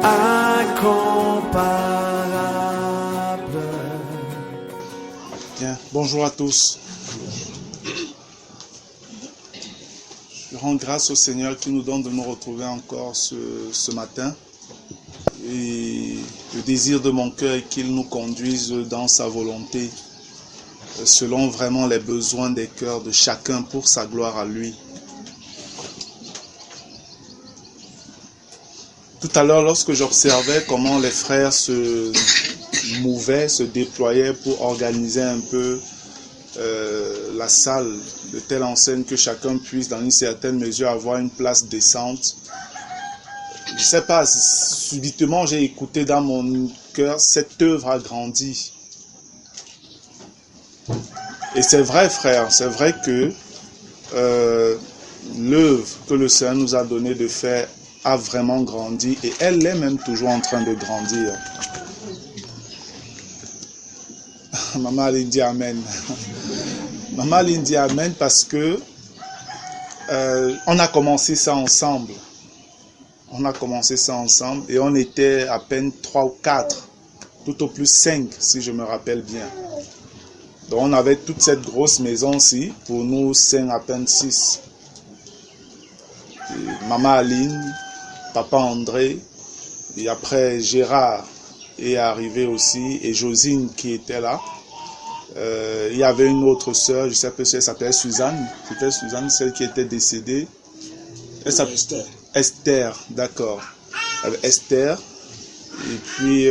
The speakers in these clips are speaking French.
incomparable. Bien, bonjour à tous. Je rends grâce au Seigneur qui nous donne de nous retrouver encore ce matin. Et le désir de mon cœur est qu'il nous conduise dans sa volonté, selon vraiment les besoins des cœurs de chacun pour sa gloire à lui. Tout à l'heure, lorsque j'observais comment les frères se mouvaient, se déployaient pour organiser un peu la salle de telle enseigne que chacun puisse, dans une certaine mesure, avoir une place décente. Je ne sais pas, subitement j'ai écouté dans mon cœur, cette œuvre a grandi. Et c'est vrai, frère, c'est vrai que l'œuvre que le Seigneur nous a donné de faire a vraiment grandi et elle est même toujours en train de grandir. Maman Aline dit Amen. Maman Aline dit Amen parce que on a commencé ça ensemble. On a commencé ça ensemble et on était à peine 3 ou 4, tout au plus 5 si je me rappelle bien. Donc on avait toute cette grosse maison-ci, pour nous 5 à peine 6. Et Maman Aline, Papa André, et après Gérard est arrivé aussi, et Josine qui était là. Il y avait une autre sœur, je ne sais pas si elle s'appelait Suzanne. C'était Suzanne, celle qui était décédée. Elle s'appelait Esther. Esther, d'accord. Esther. Et puis,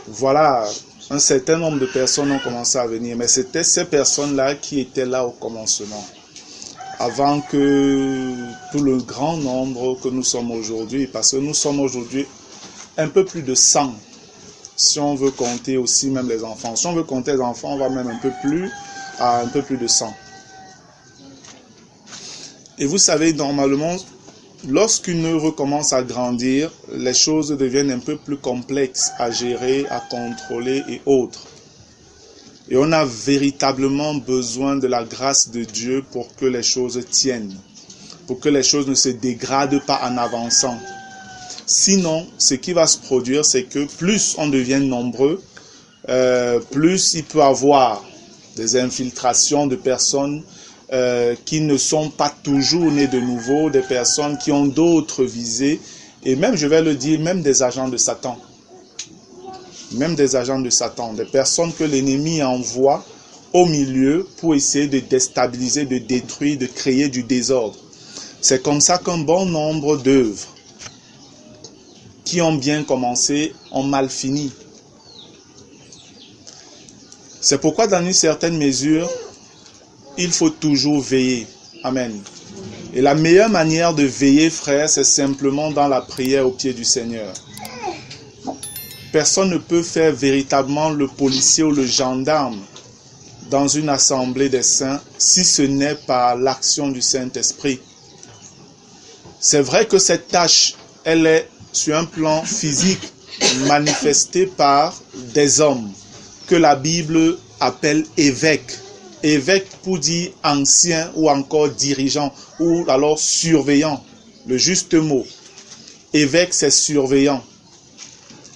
voilà, un certain nombre de personnes ont commencé à venir. Mais c'était ces personnes-là qui étaient là au commencement. Avant que tout le grand nombre que nous sommes aujourd'hui, parce que nous sommes aujourd'hui un peu plus de 100, si on veut compter aussi même les enfants. Si on veut compter les enfants, on va même un peu plus de 100. Et vous savez, normalement, lorsqu'une œuvre commence à grandir, les choses deviennent un peu plus complexes à gérer, à contrôler et autres. Et on a véritablement besoin de la grâce de Dieu pour que les choses tiennent, pour que les choses ne se dégradent pas en avançant. Sinon, ce qui va se produire, c'est que plus on devient nombreux, plus il peut y avoir des infiltrations de personnes qui ne sont pas toujours nées de nouveau, des personnes qui ont d'autres visées, et même, je vais le dire, même des agents de Satan. Même des agents de Satan, des personnes que l'ennemi envoie au milieu pour essayer de déstabiliser, de détruire, de créer du désordre. C'est comme ça qu'un bon nombre d'œuvres qui ont bien commencé ont mal fini. C'est pourquoi dans une certaine mesure, il faut toujours veiller. Amen. Et la meilleure manière de veiller, frère, c'est simplement dans la prière au pied du Seigneur. Personne ne peut faire véritablement le policier ou le gendarme dans une assemblée des saints si ce n'est par l'action du Saint-Esprit. C'est vrai que cette tâche, elle est sur un plan physique manifestée par des hommes que la Bible appelle évêques. Évêque pour dire ancien ou encore dirigeant ou alors surveillant, le juste mot. Évêque, c'est surveillant.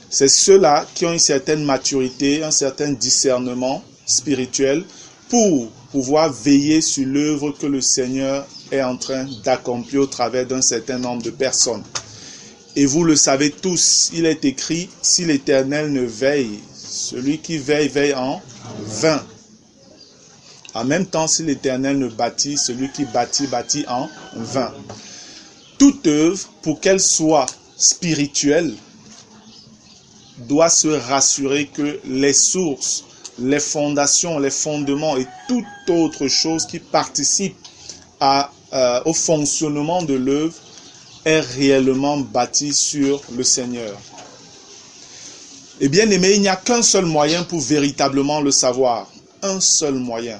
C'est ceux-là qui ont une certaine maturité, un certain discernement spirituel pour pouvoir veiller sur l'œuvre que le Seigneur est en train d'accomplir au travers d'un certain nombre de personnes. Et vous le savez tous, il est écrit, si l'Éternel ne veille, celui qui veille, veille en vain. En même temps, si l'Éternel ne bâtit, celui qui bâtit, bâtit en vain. Toute œuvre, pour qu'elle soit spirituelle, doit se rassurer que les sources, les fondations, les fondements et toute autre chose qui participe au fonctionnement de l'œuvre est réellement bâti sur le Seigneur. Et bien aimé, il n'y a qu'un seul moyen pour véritablement le savoir. Un seul moyen.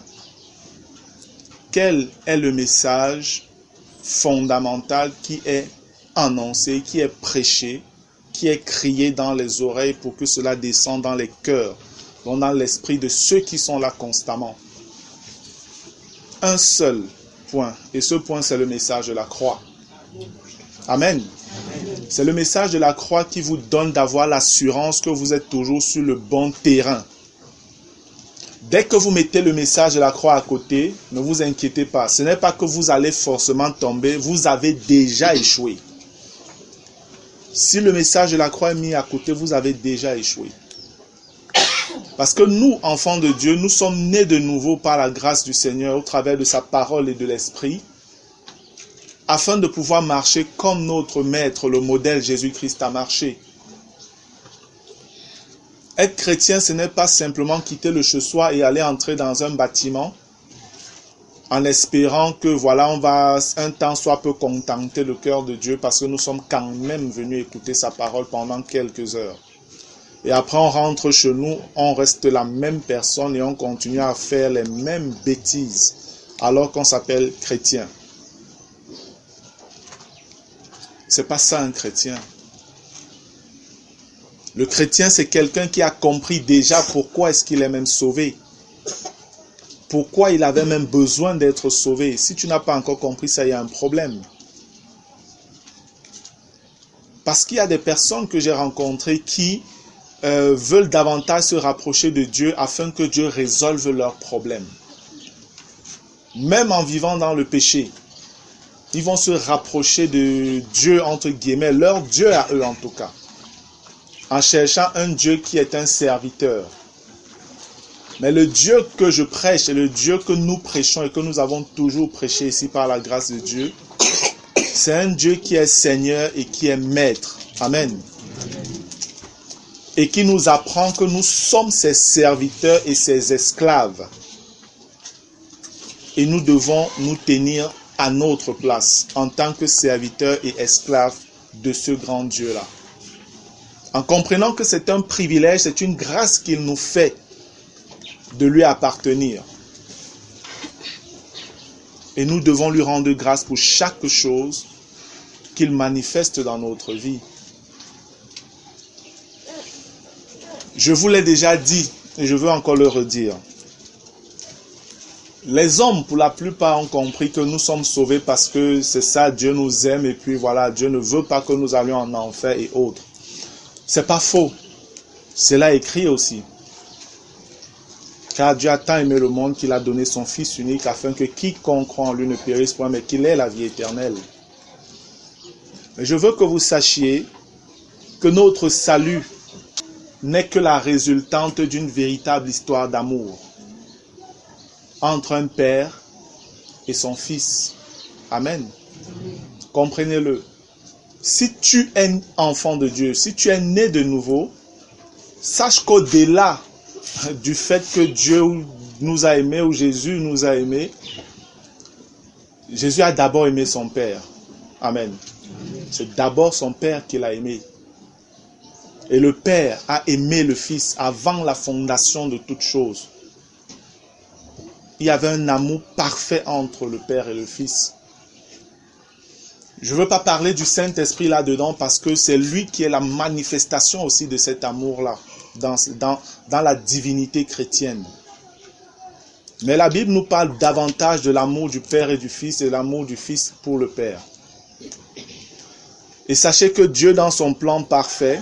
Quel est le message fondamental qui est annoncé, qui est prêché, qui est crié dans les oreilles pour que cela descende dans les cœurs, donc dans l'esprit de ceux qui sont là constamment. Un seul point, et ce point c'est le message de la croix. Amen. C'est le message de la croix qui vous donne d'avoir l'assurance que vous êtes toujours sur le bon terrain. Dès que vous mettez le message de la croix à côté, ne vous inquiétez pas. Ce n'est pas que vous allez forcément tomber, vous avez déjà échoué. Si le message de la croix est mis à côté, vous avez déjà échoué. Parce que nous, enfants de Dieu, nous sommes nés de nouveau par la grâce du Seigneur au travers de sa parole et de l'Esprit, afin de pouvoir marcher comme notre Maître, le modèle Jésus-Christ a marché. Être chrétien, ce n'est pas simplement quitter le chez-soi et aller entrer dans un bâtiment en espérant que voilà, on va un temps soit peu contenter le cœur de Dieu parce que nous sommes quand même venus écouter sa parole pendant quelques heures. Et après on rentre chez nous, on reste la même personne et on continue à faire les mêmes bêtises alors qu'on s'appelle chrétien. C'est pas ça un chrétien. Le chrétien, c'est quelqu'un qui a compris déjà pourquoi est-ce qu'il est même sauvé. Pourquoi il avait même besoin d'être sauvé. Si tu n'as pas encore compris ça, il y a un problème. Parce qu'il y a des personnes que j'ai rencontrées qui veulent davantage se rapprocher de Dieu afin que Dieu résolve leurs problèmes. Même en vivant dans le péché, ils vont se rapprocher de Dieu, entre guillemets, leur Dieu à eux en tout cas, en cherchant un Dieu qui est un serviteur. Mais le Dieu que je prêche et le Dieu que nous prêchons et que nous avons toujours prêché ici par la grâce de Dieu, c'est un Dieu qui est Seigneur et qui est Maître. Amen. Et qui nous apprend que nous sommes ses serviteurs et ses esclaves. Et nous devons nous tenir à notre place en tant que serviteurs et esclaves de ce grand Dieu-là. En comprenant que c'est un privilège, c'est une grâce qu'il nous fait de lui appartenir. Et nous devons lui rendre grâce pour chaque chose qu'il manifeste dans notre vie. Je vous l'ai déjà dit et je veux encore le redire. Les hommes, pour la plupart, ont compris que nous sommes sauvés parce que c'est ça, Dieu nous aime et puis voilà, Dieu ne veut pas que nous allions en enfer et autres. C'est pas faux. C'est là écrit aussi. Car Dieu a tant aimé le monde qu'il a donné son Fils unique afin que quiconque croit en lui ne périsse point, mais qu'il ait la vie éternelle. Mais je veux que vous sachiez que notre salut n'est que la résultante d'une véritable histoire d'amour entre un père et son fils. Amen. Comprenez-le. Si tu es enfant de Dieu, si tu es né de nouveau, sache qu'au-delà du fait que Dieu nous a aimés ou Jésus nous a aimés, Jésus a d'abord aimé son Père. Amen. C'est d'abord son Père qu'il a aimé. Et le Père a aimé le Fils avant la fondation de toutes choses. Il y avait un amour parfait entre le Père et le Fils. Je ne veux pas parler du Saint-Esprit là-dedans parce que c'est lui qui est la manifestation aussi de cet amour-là dans la divinité chrétienne. Mais la Bible nous parle davantage de l'amour du Père et du Fils et l'amour du Fils pour le Père. Et sachez que Dieu, dans son plan parfait,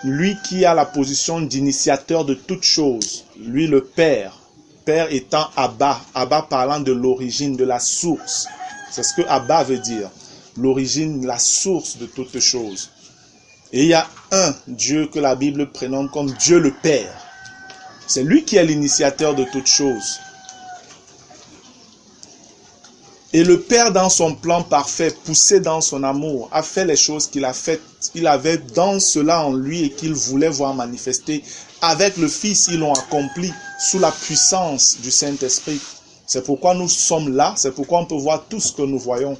lui qui a la position d'initiateur de toutes choses, lui le Père, Père étant Abba, Abba parlant de l'origine, de la source. C'est ce que Abba veut dire. L'origine, la source de toutes choses. Et il y a un Dieu que la Bible prénomme comme Dieu le Père. C'est lui qui est l'initiateur de toutes choses. Et le Père, dans son plan parfait, poussé dans son amour, a fait les choses qu'il a faites. Il avait dans cela en lui et qu'il voulait voir manifester. Avec le Fils, ils l'ont accompli sous la puissance du Saint-Esprit. C'est pourquoi nous sommes là, c'est pourquoi on peut voir tout ce que nous voyons.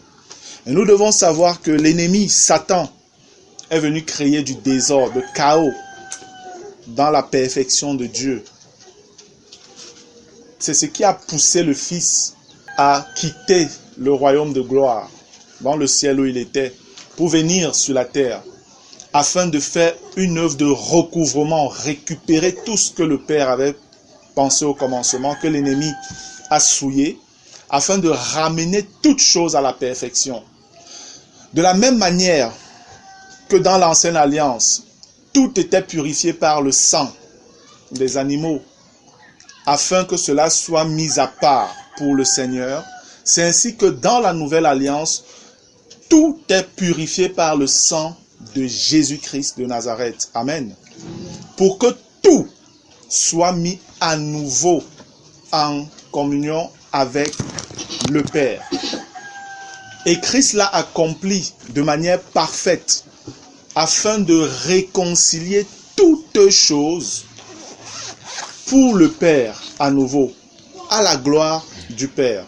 Et nous devons savoir que l'ennemi, Satan, est venu créer du désordre, le chaos dans la perfection de Dieu. C'est ce qui a poussé le Fils à quitter le royaume de gloire, dans le ciel où il était, pour venir sur la terre, afin de faire une œuvre de recouvrement, récupérer tout ce que le Père avait pensé au commencement, que l'ennemi a souillé, afin de ramener toutes choses à la perfection. De la même manière, que dans l'ancienne alliance, tout était purifié par le sang des animaux, afin que cela soit mis à part pour le Seigneur, c'est ainsi que dans la nouvelle alliance, tout est purifié par le sang de Jésus-Christ de Nazareth. Amen. Pour que tout soit mis à nouveau en communion avec le Père. Et Christ l'a accompli de manière parfaite afin de réconcilier toutes choses pour le Père à nouveau, à la gloire du Père.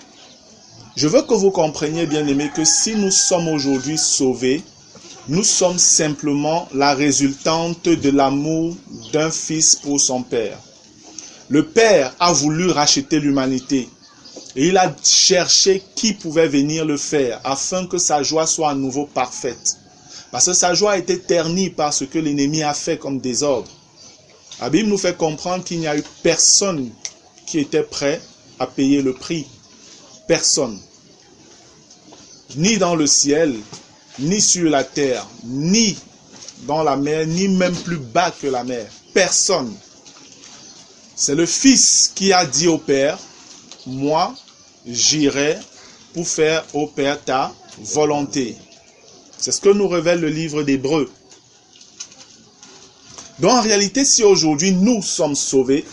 Je veux que vous compreniez, bien-aimés, que si nous sommes aujourd'hui sauvés, nous sommes simplement la résultante de l'amour d'un fils pour son Père. Le Père a voulu racheter l'humanité et il a cherché qui pouvait venir le faire afin que sa joie soit à nouveau parfaite. Parce que sa joie a été ternie par ce que l'ennemi a fait comme désordre. La Bible nous fait comprendre qu'il n'y a eu personne qui était prêt à payer le prix. Personne. Ni dans le ciel, ni sur la terre, ni dans la mer, ni même plus bas que la mer. Personne. C'est le Fils qui a dit au Père, moi, j'irai pour faire au Père ta volonté. C'est ce que nous révèle le livre d'Hébreux. Donc en réalité, si aujourd'hui nous sommes sauvés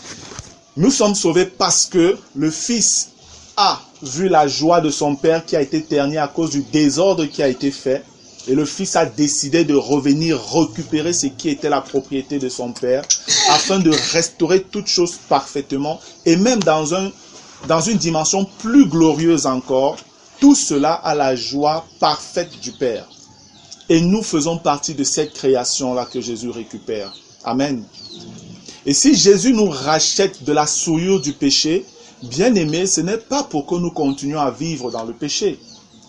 parce que le Fils a vu la joie de son Père qui a été ternie à cause du désordre qui a été fait. Et le Fils a décidé de revenir récupérer ce qui était la propriété de son Père afin de restaurer toutes choses parfaitement et même dans une dimension plus glorieuse encore, tout cela à la joie parfaite du Père. Et nous faisons partie de cette création-là que Jésus récupère. Amen. Et si Jésus nous rachète de la souillure du péché, bien aimé, ce n'est pas pour que nous continuions à vivre dans le péché.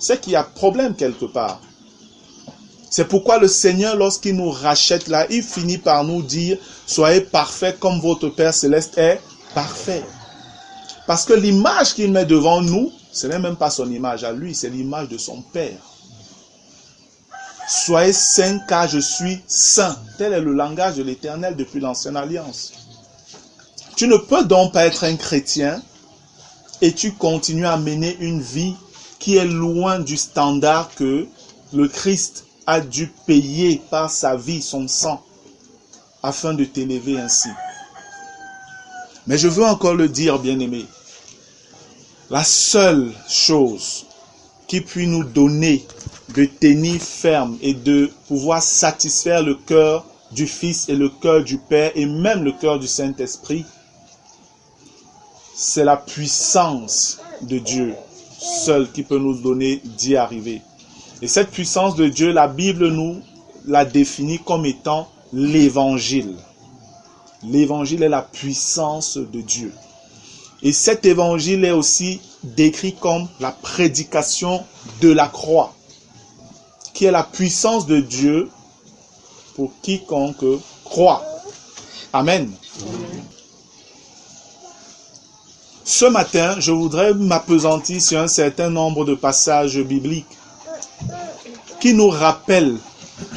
C'est qu'il y a problème quelque part. C'est pourquoi le Seigneur, lorsqu'il nous rachète là, il finit par nous dire « Soyez parfaits comme votre Père Céleste est parfait ». Parce que l'image qu'il met devant nous, ce n'est même pas son image à lui, c'est l'image de son Père. Soyez saints car je suis saint. Tel est le langage de l'Éternel depuis l'Ancienne Alliance. Tu ne peux donc pas être un chrétien et tu continues à mener une vie qui est loin du standard que le Christ a dû payer par sa vie, son sang, afin de t'élever ainsi. Mais je veux encore le dire, bien-aimé, la seule chose qui puisse nous donner de tenir ferme et de pouvoir satisfaire le cœur du Fils et le cœur du Père et même le cœur du Saint-Esprit, c'est la puissance de Dieu seul qui peut nous donner d'y arriver. Et cette puissance de Dieu, la Bible nous la définit comme étant l'évangile. L'évangile est la puissance de Dieu. Et cet évangile est aussi décrit comme la prédication de la croix, qui est la puissance de Dieu pour quiconque croit. Amen. Ce matin, je voudrais m'appesantir sur un certain nombre de passages bibliques qui nous rappellent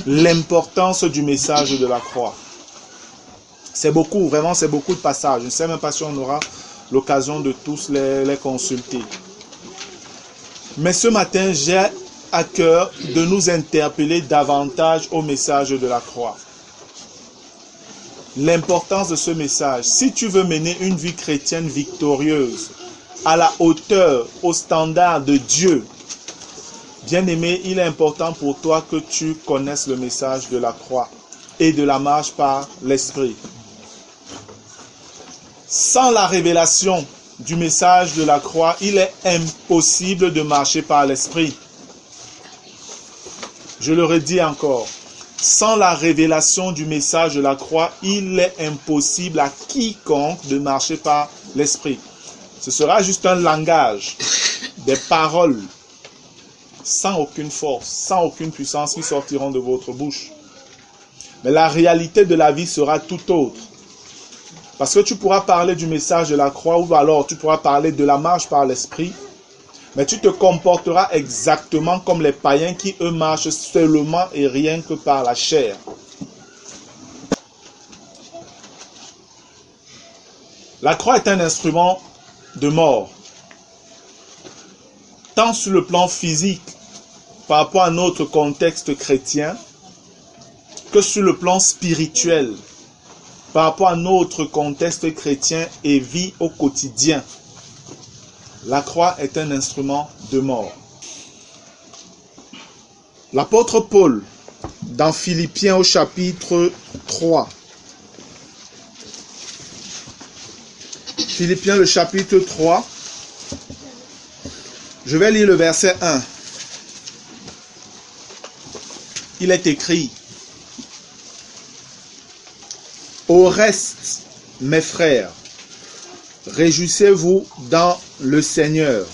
l'importance du message de la croix. C'est beaucoup, vraiment c'est beaucoup de passages. Je ne sais même pas si on aura l'occasion de tous les consulter. Mais ce matin, j'ai à cœur de nous interpeller davantage au message de la croix. L'importance de ce message. Si tu veux mener une vie chrétienne victorieuse, à la hauteur, au standard de Dieu, bien-aimé, il est important pour toi que tu connaisses le message de la croix et de la marche par l'Esprit. Sans la révélation du message de la croix, il est impossible de marcher par l'Esprit. Je le redis encore. Sans la révélation du message de la croix, il est impossible à quiconque de marcher par l'Esprit. Ce sera juste un langage, des paroles, sans aucune force, sans aucune puissance qui sortiront de votre bouche. Mais la réalité de la vie sera tout autre. Parce que tu pourras parler du message de la croix ou alors tu pourras parler de la marche par l'Esprit. Mais tu te comporteras exactement comme les païens qui, eux, marchent seulement et rien que par la chair. La croix est un instrument de mort, tant sur le plan physique, par rapport à notre contexte chrétien, que sur le plan spirituel, par rapport à notre contexte chrétien et vie au quotidien. La croix est un instrument de mort. L'apôtre Paul, dans Philippiens au chapitre 3, Philippiens le chapitre 3, je vais lire le verset 1. Il est écrit: Au reste, mes frères, réjouissez-vous dans le Seigneur.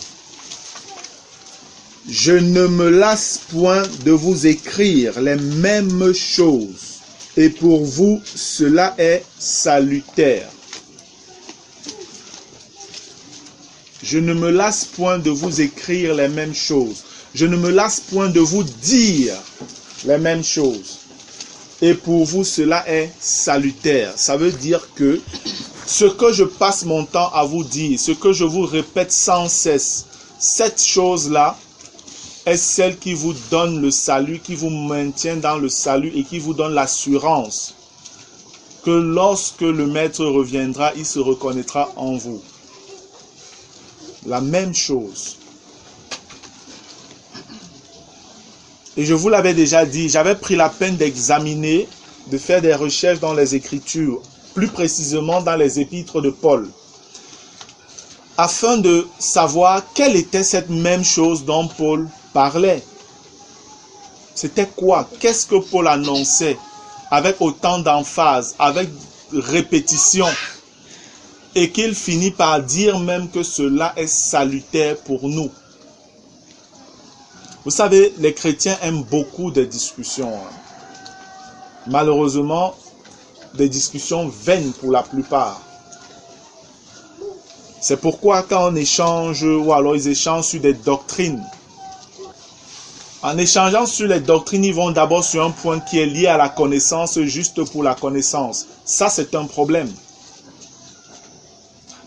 Je ne me lasse point de vous écrire les mêmes choses, et pour vous cela est salutaire. Je ne me lasse point de vous écrire les mêmes choses. Je ne me lasse point de vous dire les mêmes choses. Et pour vous, cela est salutaire. Ça veut dire que ce que je passe mon temps à vous dire, ce que je vous répète sans cesse, cette chose-là est celle qui vous donne le salut, qui vous maintient dans le salut et qui vous donne l'assurance que lorsque le Maître reviendra, il se reconnaîtra en vous. La même chose. Et je vous l'avais déjà dit, j'avais pris la peine d'examiner, de faire des recherches dans les Écritures, plus précisément dans les épîtres de Paul, afin de savoir quelle était cette même chose dont Paul parlait. C'était quoi? Qu'est-ce que Paul annonçait avec autant d'emphase, avec répétition, et qu'il finit par dire même que cela est salutaire pour nous. Vous savez, les chrétiens aiment beaucoup des discussions. Malheureusement, des discussions vaines pour la plupart. C'est pourquoi quand on échange, ou alors ils échangent sur des doctrines, en échangeant sur les doctrines, ils vont d'abord sur un point qui est lié à la connaissance, juste pour la connaissance. Ça, c'est un problème.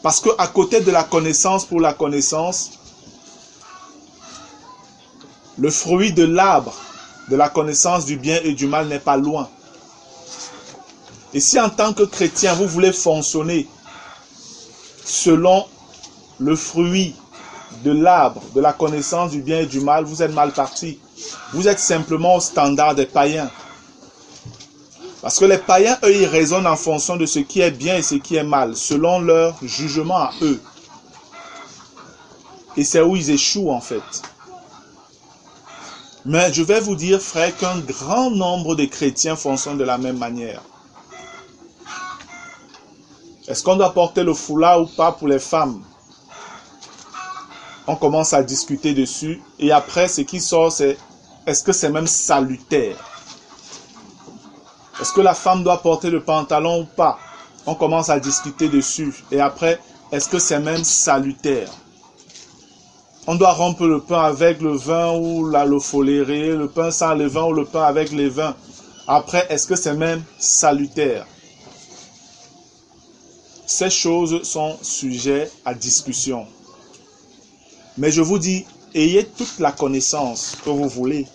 Parce qu'à côté de la connaissance pour la connaissance, le fruit de l'arbre de la connaissance du bien et du mal n'est pas loin. Et si en tant que chrétien, vous voulez fonctionner selon le fruit de l'arbre de la connaissance du bien et du mal, vous êtes mal parti. Vous êtes simplement au standard des païens. Parce que les païens, eux, ils raisonnent en fonction de ce qui est bien et ce qui est mal, selon leur jugement à eux. Et c'est où ils échouent en fait. Mais je vais vous dire, frère, qu'un grand nombre de chrétiens fonctionnent de la même manière. Est-ce qu'on doit porter le foulard ou pas pour les femmes? On commence à discuter dessus. Et après, ce qui sort, c'est est-ce que c'est même salutaire? Est-ce que la femme doit porter le pantalon ou pas? On commence à discuter dessus. Et après, est-ce que c'est même salutaire? On doit rompre le pain avec le vin ou le foléré, le pain sans levain ou le pain avec les vins. Après, est-ce que c'est même salutaire? Ces choses sont sujets à discussion. Mais je vous dis, ayez toute la connaissance que vous voulez.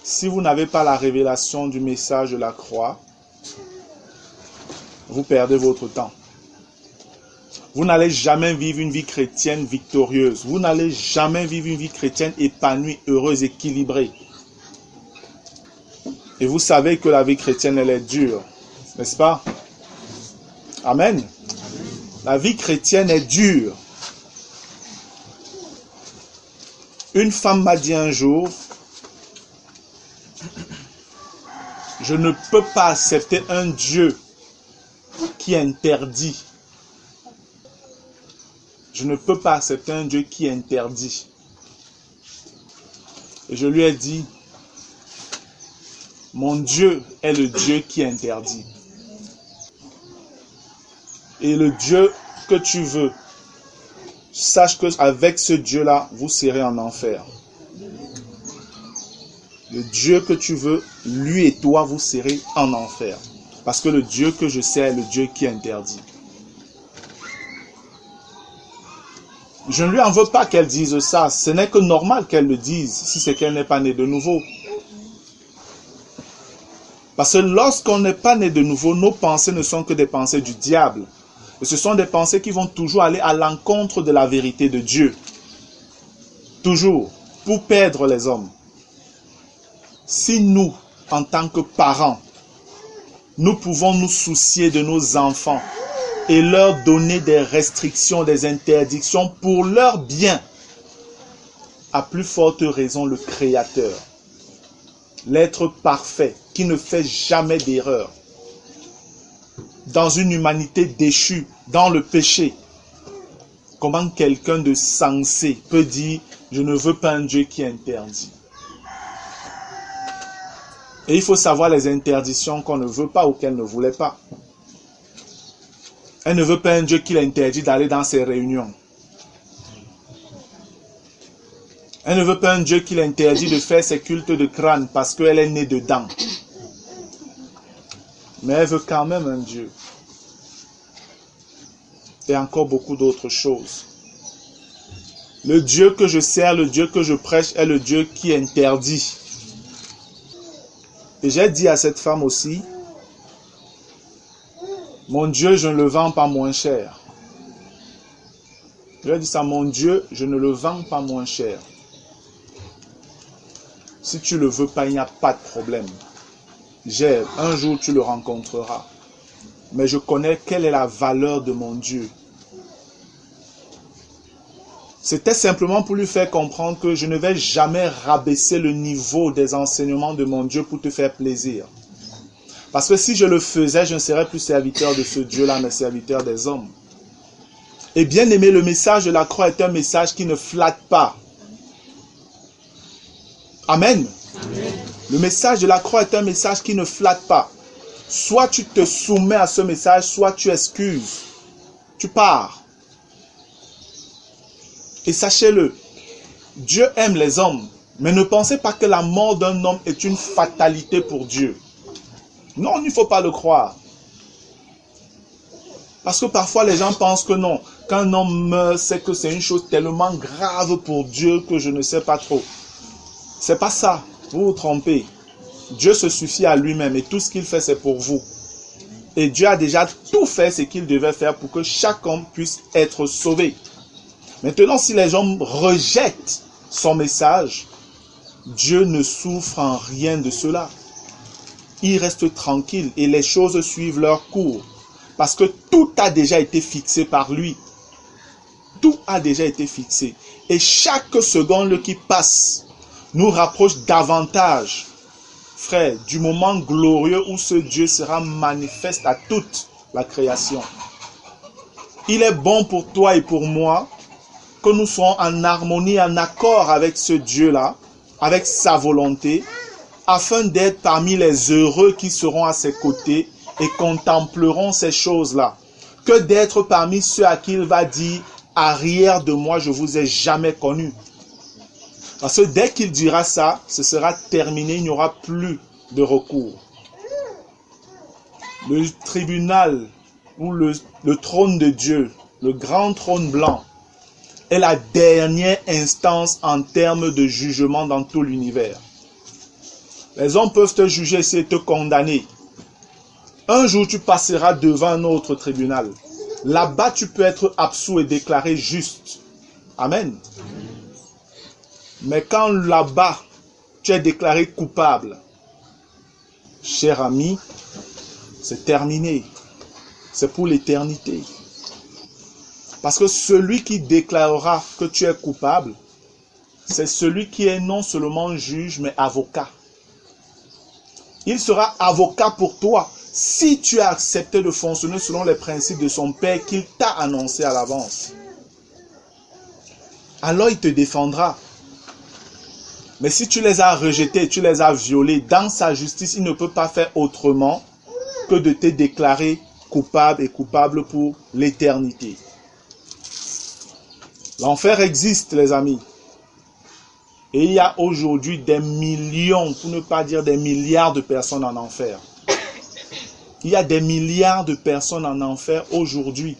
Si vous n'avez pas la révélation du message de la croix, vous perdez votre temps. Vous n'allez jamais vivre une vie chrétienne victorieuse. Vous n'allez jamais vivre une vie chrétienne épanouie, heureuse, équilibrée. Et vous savez que la vie chrétienne, elle est dure, n'est-ce pas? Amen. La vie chrétienne est dure. Une femme m'a dit un jour, je ne peux pas accepter un Dieu qui interdit. Je ne peux pas accepter un Dieu qui interdit. Et je lui ai dit, mon Dieu est le Dieu qui interdit. Et le Dieu que tu veux, sache qu'avec ce Dieu-là, vous serez en enfer. Le Dieu que tu veux, lui et toi, vous serez en enfer. Parce que le Dieu que je sais est le Dieu qui interdit. Je ne lui en veux pas qu'elle dise ça. Ce n'est que normal qu'elle le dise, si c'est qu'elle n'est pas née de nouveau. Parce que lorsqu'on n'est pas né de nouveau, nos pensées ne sont que des pensées du diable. Et ce sont des pensées qui vont toujours aller à l'encontre de la vérité de Dieu. Toujours, pour perdre les hommes. Si nous, en tant que parents, nous pouvons nous soucier de nos enfants et leur donner des restrictions, des interdictions pour leur bien, à plus forte raison le Créateur, l'être parfait qui ne fait jamais d'erreur, dans une humanité déchue, dans le péché. Comment quelqu'un de sensé peut dire « Je ne veux pas un Dieu qui interdit ». Et il faut savoir les interdictions qu'on ne veut pas ou qu'elle ne voulait pas. Elle ne veut pas un Dieu qui l'interdit d'aller dans ses réunions. Elle ne veut pas un Dieu qui l'interdit de faire ses cultes de crâne parce qu'elle est née dedans. Mais elle veut quand même un Dieu. Et encore beaucoup d'autres choses. Le Dieu que je sers, le Dieu que je prêche est le Dieu qui interdit. Et j'ai dit à cette femme aussi, mon Dieu, je ne le vends pas moins cher. Je lui ai dit ça, mon Dieu, je ne le vends pas moins cher. Si tu ne le veux pas, il n'y a pas de problème. Un jour, tu le rencontreras. Mais je connais quelle est la valeur de mon Dieu. C'était simplement pour lui faire comprendre que je ne vais jamais rabaisser le niveau des enseignements de mon Dieu pour te faire plaisir. Parce que si je le faisais, je ne serais plus serviteur de ce Dieu-là, mais serviteur des hommes. Et bien aimé, le message de la croix est un message qui ne flatte pas. Amen. Amen. Le message de la croix est un message qui ne flatte pas. Soit tu te soumets à ce message, soit tu excuses. Tu pars. Et sachez-le, Dieu aime les hommes, mais ne pensez pas que la mort d'un homme est une fatalité pour Dieu. Non, il ne faut pas le croire. Parce que parfois les gens pensent que non, qu'un homme meurt, c'est que c'est une chose tellement grave pour Dieu que je ne sais pas trop. C'est pas ça, vous vous trompez. Dieu se suffit à lui-même et tout ce qu'il fait c'est pour vous. Et Dieu a déjà tout fait ce qu'il devait faire pour que chaque homme puisse être sauvé. Maintenant, si les hommes rejettent son message, Dieu ne souffre en rien de cela. Il reste tranquille et les choses suivent leur cours. Parce que tout a déjà été fixé par lui. Tout a déjà été fixé. Et chaque seconde qui passe nous rapproche davantage, frère, du moment glorieux où ce Dieu sera manifeste à toute la création. Il est bon pour toi et pour moi que nous soyons en harmonie, en accord avec ce Dieu-là, avec sa volonté, afin d'être parmi les heureux qui seront à ses côtés et contempleront ces choses-là, que d'être parmi ceux à qui il va dire « Arrière de moi, je ne vous ai jamais connu ». Parce que dès qu'il dira ça, ce sera terminé, il n'y aura plus de recours. Le tribunal ou le trône de Dieu, le grand trône blanc, est la dernière instance en termes de jugement dans tout l'univers. Les hommes peuvent te juger et te condamner. Un jour, tu passeras devant un autre tribunal. Là-bas, tu peux être absous et déclaré juste. Amen. Mais quand là-bas, tu es déclaré coupable, cher ami, c'est terminé. C'est pour l'éternité. Parce que celui qui déclarera que tu es coupable, c'est celui qui est non seulement juge, mais avocat. Il sera avocat pour toi si tu as accepté de fonctionner selon les principes de son Père qu'il t'a annoncé à l'avance. Alors il te défendra. Mais si tu les as rejetés, tu les as violés, dans sa justice, il ne peut pas faire autrement que de te déclarer coupable et coupable pour l'éternité. L'enfer existe, les amis. Et il y a aujourd'hui des millions, pour ne pas dire des milliards de personnes en enfer. Il y a des milliards de personnes en enfer aujourd'hui,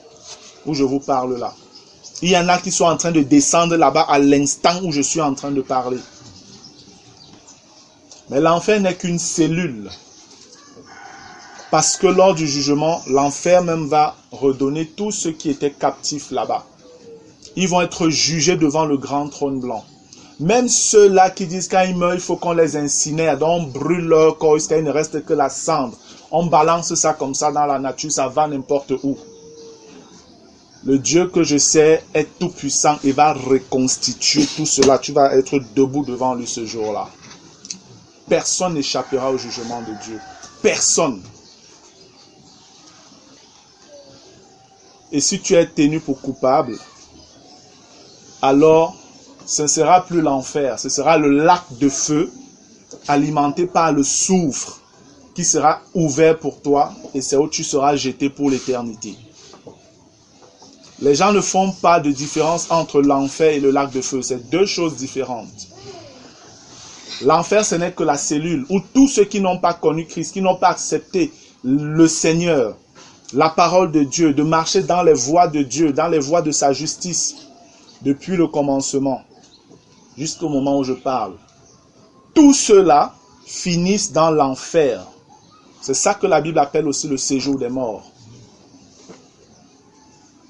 où je vous parle là. Il y en a qui sont en train de descendre là-bas à l'instant où je suis en train de parler. Mais l'enfer n'est qu'une cellule. Parce que lors du jugement, l'enfer même va redonner tous ceux qui étaient captifs là-bas. Ils vont être jugés devant le grand trône blanc. Même ceux-là qui disent quand ils meurent, il faut qu'on les incinère, donc on brûle leur corps jusqu'à il ne reste que la cendre. On balance ça comme ça dans la nature, ça va n'importe où. Le Dieu que je sais est tout puissant et va reconstituer tout cela. Tu vas être debout devant lui ce jour-là. Personne n'échappera au jugement de Dieu. Personne. Et si tu es tenu pour coupable, alors ce ne sera plus l'enfer, ce sera le lac de feu alimenté par le soufre qui sera ouvert pour toi et c'est où tu seras jeté pour l'éternité. Les gens ne font pas de différence entre l'enfer et le lac de feu, c'est deux choses différentes. L'enfer, ce n'est que la cellule où tous ceux qui n'ont pas connu Christ, qui n'ont pas accepté le Seigneur, la parole de Dieu, de marcher dans les voies de Dieu, dans les voies de sa justice, depuis le commencement, jusqu'au moment où je parle. Tous ceux-là finissent dans l'enfer. C'est ça que la Bible appelle aussi le séjour des morts.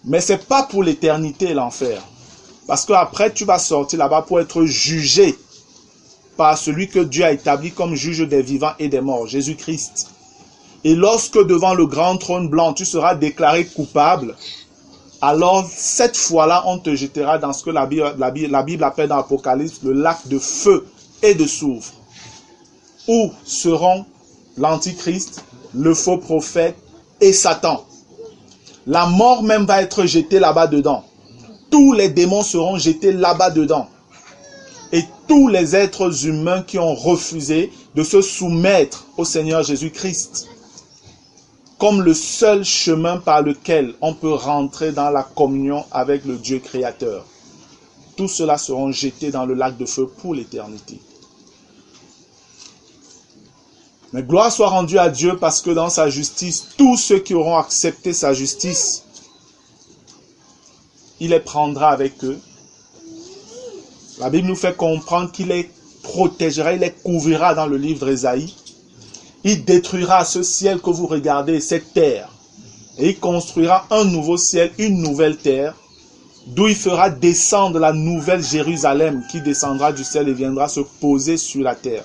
Mais ce n'est pas pour l'éternité l'enfer. Parce qu'après, tu vas sortir là-bas pour être jugé par celui que Dieu a établi comme juge des vivants et des morts, Jésus-Christ. Et lorsque devant le grand trône blanc, tu seras déclaré coupable, alors cette fois-là, on te jettera dans ce que la Bible appelle dans l'Apocalypse le lac de feu et de soufre, où seront l'Antichrist, le faux prophète et Satan. La mort même va être jetée là-bas dedans. Tous les démons seront jetés là-bas dedans. Et tous les êtres humains qui ont refusé de se soumettre au Seigneur Jésus-Christ comme le seul chemin par lequel on peut rentrer dans la communion avec le Dieu créateur. Tous ceux-là seront jetés dans le lac de feu pour l'éternité. Mais gloire soit rendue à Dieu parce que dans sa justice, tous ceux qui auront accepté sa justice, il les prendra avec eux. La Bible nous fait comprendre qu'il les protégera, il les couvrira dans le livre d'Ésaïe. Il détruira ce ciel que vous regardez, cette terre. Et il construira un nouveau ciel, une nouvelle terre, d'où il fera descendre la nouvelle Jérusalem qui descendra du ciel et viendra se poser sur la terre.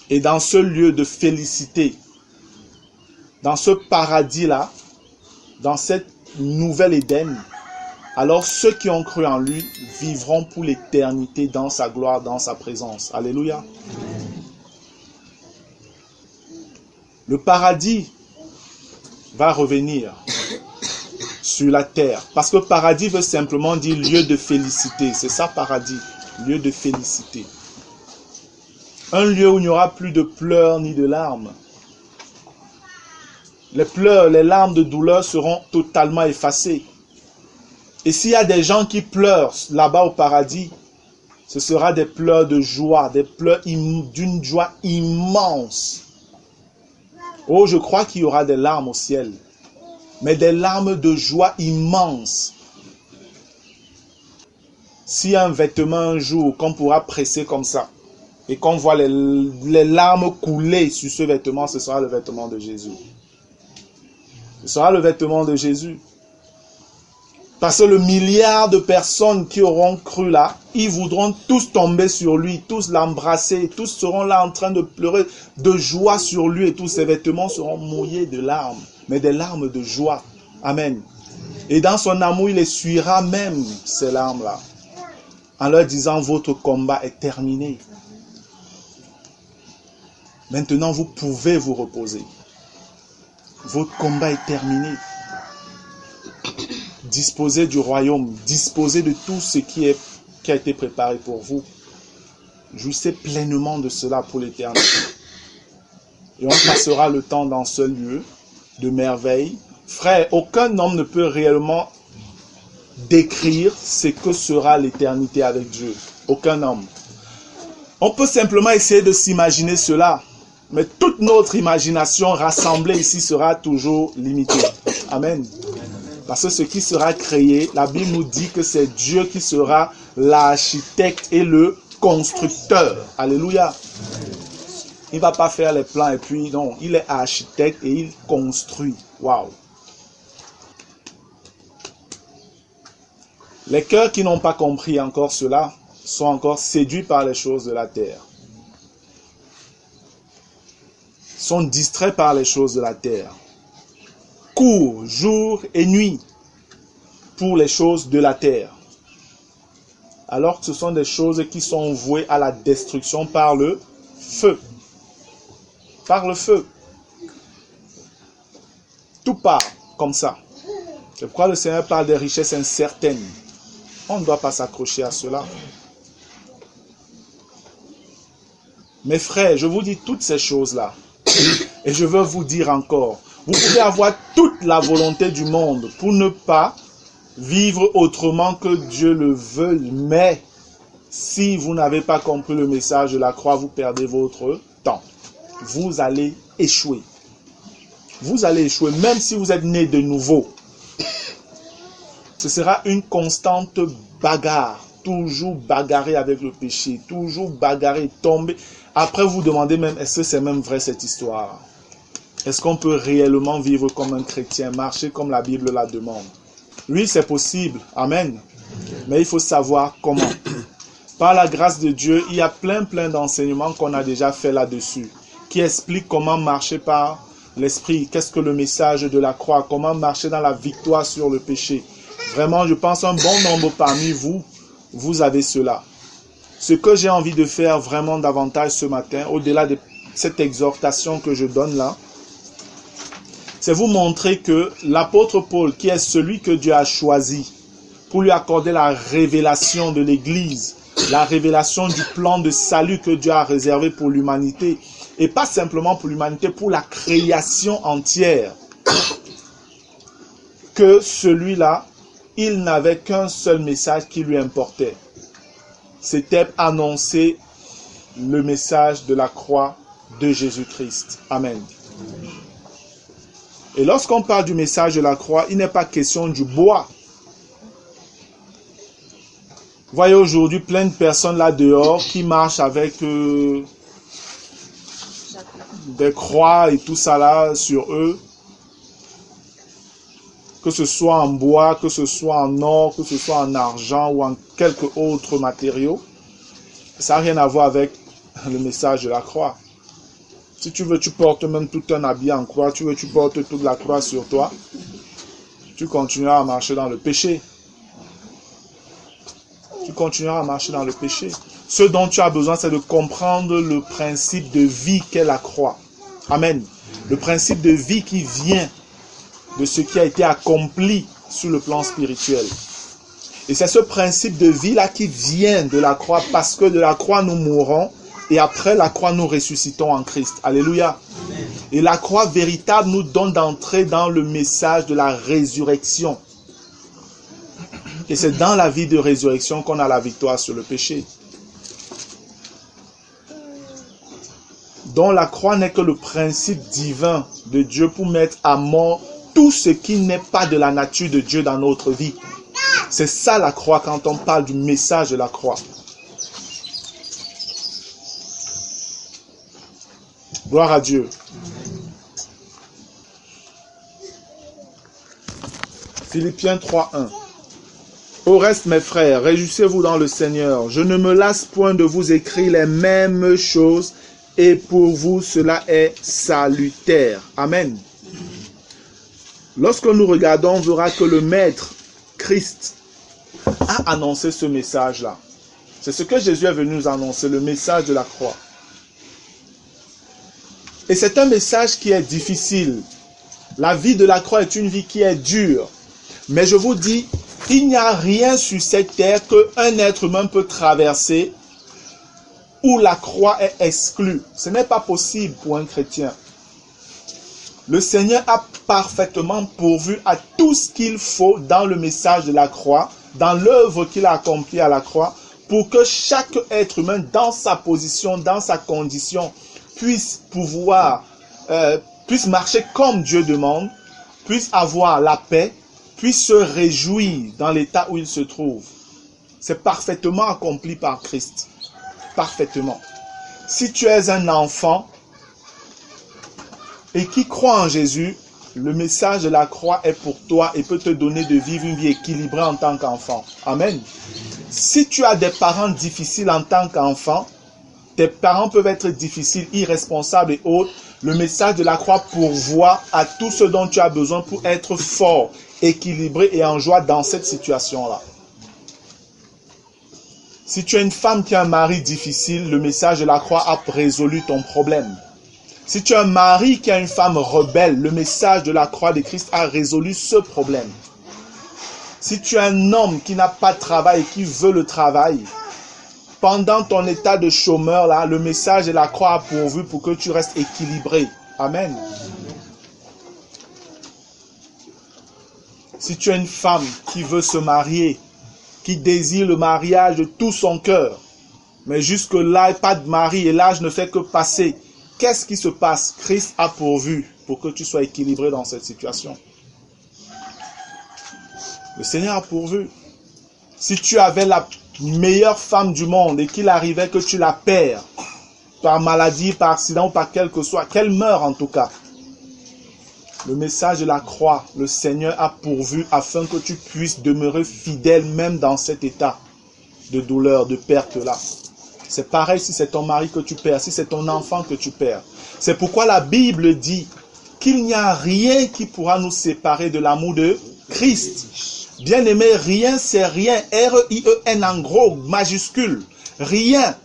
Et dans ce lieu de félicité, dans ce paradis-là, dans cette nouvelle Éden, alors ceux qui ont cru en lui vivront pour l'éternité dans sa gloire, dans sa présence. Alléluia. Le paradis va revenir sur la terre. Parce que paradis veut simplement dire lieu de félicité. C'est ça paradis, lieu de félicité. Un lieu où il n'y aura plus de pleurs ni de larmes. Les pleurs, les larmes de douleur seront totalement effacées. Et s'il y a des gens qui pleurent là-bas au paradis, ce sera des pleurs de joie, des pleurs d'une joie immense. Oh, je crois qu'il y aura des larmes au ciel, mais des larmes de joie immense. S'il y a un vêtement un jour qu'on pourra presser comme ça, et qu'on voit les larmes couler sur ce vêtement, ce sera le vêtement de Jésus. Ce sera le vêtement de Jésus. Parce que le milliard de personnes qui auront cru là, ils voudront tous tomber sur lui, tous l'embrasser, tous seront là en train de pleurer de joie sur lui et tous ses vêtements seront mouillés de larmes, mais des larmes de joie. Amen. Et dans son amour, il essuiera même ces larmes-là, en leur disant, votre combat est terminé. Maintenant, vous pouvez vous reposer. Votre combat est terminé. Disposez du royaume, disposez de tout ce qui a été préparé pour vous. Jouissez pleinement de cela pour l'éternité. Et on passera le temps dans ce lieu de merveille. Frère, aucun homme ne peut réellement décrire ce que sera l'éternité avec Dieu. Aucun homme. On peut simplement essayer de s'imaginer cela, mais toute notre imagination rassemblée ici sera toujours limitée. Amen. Parce que ce qui sera créé, la Bible nous dit que c'est Dieu qui sera l'architecte et le constructeur. Alléluia. Il ne va pas faire les plans et puis non, il est architecte et il construit. Waouh. Les cœurs qui n'ont pas compris encore cela sont encore séduits par les choses de la terre. Sont distraits par les choses de la terre. Courent jour et nuit pour les choses de la terre. Alors que ce sont des choses qui sont vouées à la destruction par le feu. Par le feu. Tout part comme ça. C'est pourquoi le Seigneur parle des richesses incertaines. On ne doit pas s'accrocher à cela. Mes frères, je vous dis toutes ces choses-là. Et je veux vous dire encore, vous pouvez avoir toute la volonté du monde pour ne pas vivre autrement que Dieu le veut, mais si vous n'avez pas compris le message de la croix, vous perdez votre temps. Vous allez échouer. Vous allez échouer, même si vous êtes né de nouveau. Ce sera une constante bagarre. Toujours bagarrer avec le péché. Toujours bagarrer, tomber. Après, vous demandez même, est-ce que c'est même vrai cette histoire? Est-ce qu'on peut réellement vivre comme un chrétien, marcher comme la Bible la demande? Oui, c'est possible. Amen. Mais il faut savoir comment. Par la grâce de Dieu, il y a plein d'enseignements qu'on a déjà fait là-dessus, qui expliquent comment marcher par l'esprit. Qu'est-ce que le message de la croix? Comment marcher dans la victoire sur le péché? Vraiment, je pense un bon nombre parmi vous, vous avez cela. Ce que j'ai envie de faire vraiment davantage ce matin, au-delà de cette exhortation que je donne là, c'est vous montrer que l'apôtre Paul, qui est celui que Dieu a choisi pour lui accorder la révélation de l'Église, la révélation du plan de salut que Dieu a réservé pour l'humanité, et pas simplement pour l'humanité, pour la création entière, que celui-là, il n'avait qu'un seul message qui lui importait. C'était annoncer le message de la croix de Jésus-Christ. Amen. Et lorsqu'on parle du message de la croix, il n'est pas question du bois. Vous voyez aujourd'hui plein de personnes là dehors qui marchent avec des croix et tout ça là sur eux. Que ce soit en bois, que ce soit en or, que ce soit en argent ou en quelque autre matériau. Ça n'a rien à voir avec le message de la croix. Si tu veux, tu portes même tout un habit en croix. Tu veux, tu portes toute la croix sur toi. Tu continueras à marcher dans le péché. Tu continueras à marcher dans le péché. Ce dont tu as besoin, c'est de comprendre le principe de vie qu'est la croix. Amen. Le principe de vie qui vient de ce qui a été accompli sur le plan spirituel. Et c'est ce principe de vie-là qui vient de la croix, parce que de la croix nous mourons et après la croix nous ressuscitons en Christ. Alléluia. Amen. Et la croix véritable nous donne d'entrer dans le message de la résurrection. Et c'est dans la vie de résurrection qu'on a la victoire sur le péché. Donc la croix n'est que le principe divin de Dieu pour mettre à mort tout ce qui n'est pas de la nature de Dieu dans notre vie. C'est ça la croix quand on parle du message de la croix. Gloire à Dieu. Philippiens 3:1. Au reste, mes frères, réjouissez-vous dans le Seigneur. Je ne me lasse point de vous écrire les mêmes choses, et pour vous, cela est salutaire. Amen. Lorsque nous regardons, on verra que le Maître, Christ, a annoncé ce message-là. C'est ce que Jésus est venu nous annoncer, le message de la croix. Et c'est un message qui est difficile. La vie de la croix est une vie qui est dure. Mais je vous dis, il n'y a rien sur cette terre qu'un être humain peut traverser où la croix est exclue. Ce n'est pas possible pour un chrétien. Le Seigneur a parfaitement pourvu à tout ce qu'il faut dans le message de la croix, dans l'œuvre qu'il a accomplie à la croix, pour que chaque être humain, dans sa position, dans sa condition, puisse marcher comme Dieu demande, puisse avoir la paix, puisse se réjouir dans l'état où il se trouve. C'est parfaitement accompli par Christ. Parfaitement. Si tu es un enfant et qui croit en Jésus, le message de la croix est pour toi et peut te donner de vivre une vie équilibrée en tant qu'enfant. Amen. Si tu as des parents difficiles en tant qu'enfant, tes parents peuvent être difficiles, irresponsables et autres, le message de la croix pourvoit à tout ce dont tu as besoin pour être fort, équilibré et en joie dans cette situation-là. Si tu es une femme qui a un mari difficile, le message de la croix a résolu ton problème. Si tu as un mari qui a une femme rebelle, le message de la croix de Christ a résolu ce problème. Si tu es un homme qui n'a pas de travail et qui veut le travail, pendant ton état de chômeur, là, le message de la croix a pourvu pour que tu restes équilibré. Amen. Si tu es une femme qui veut se marier, qui désire le mariage de tout son cœur, mais jusque-là, pas de mari et l'âge ne fait que passer, qu'est-ce qui se passe? Christ a pourvu pour que tu sois équilibré dans cette situation. Le Seigneur a pourvu. Si tu avais la meilleure femme du monde et qu'il arrivait que tu la perds, par maladie, par accident ou par quel que soit, qu'elle meure en tout cas, le message de la croix, le Seigneur a pourvu afin que tu puisses demeurer fidèle même dans cet état de douleur, de perte-là. C'est pareil si c'est ton mari que tu perds, si c'est ton enfant que tu perds. C'est pourquoi la Bible dit qu'il n'y a rien qui pourra nous séparer de l'amour de Christ. Bien-aimé, rien, c'est rien. R-I-E-N en gros, majuscule. Rien.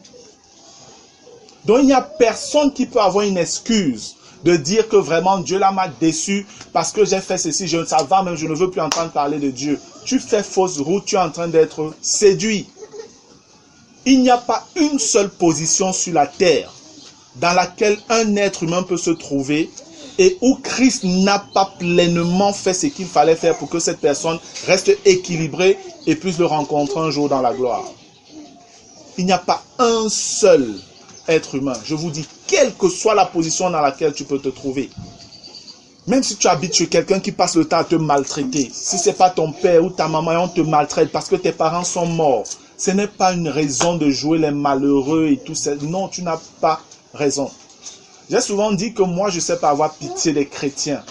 Donc il n'y a personne qui peut avoir une excuse de dire que vraiment Dieu là m'a déçu parce que j'ai fait ceci, ça va même, je ne veux plus entendre parler de Dieu. Tu fais fausse route, tu es en train d'être séduit. Il n'y a pas une seule position sur la terre dans laquelle un être humain peut se trouver et où Christ n'a pas pleinement fait ce qu'il fallait faire pour que cette personne reste équilibrée et puisse le rencontrer un jour dans la gloire. Il n'y a pas un seul être humain. Je vous dis, quelle que soit la position dans laquelle tu peux te trouver. Même si tu habites chez quelqu'un qui passe le temps à te maltraiter, si ce n'est pas ton père ou ta maman et on te maltraite parce que tes parents sont morts, ce n'est pas une raison de jouer les malheureux et tout ça. Non, tu n'as pas raison. J'ai souvent dit que moi, je ne sais pas avoir pitié des chrétiens.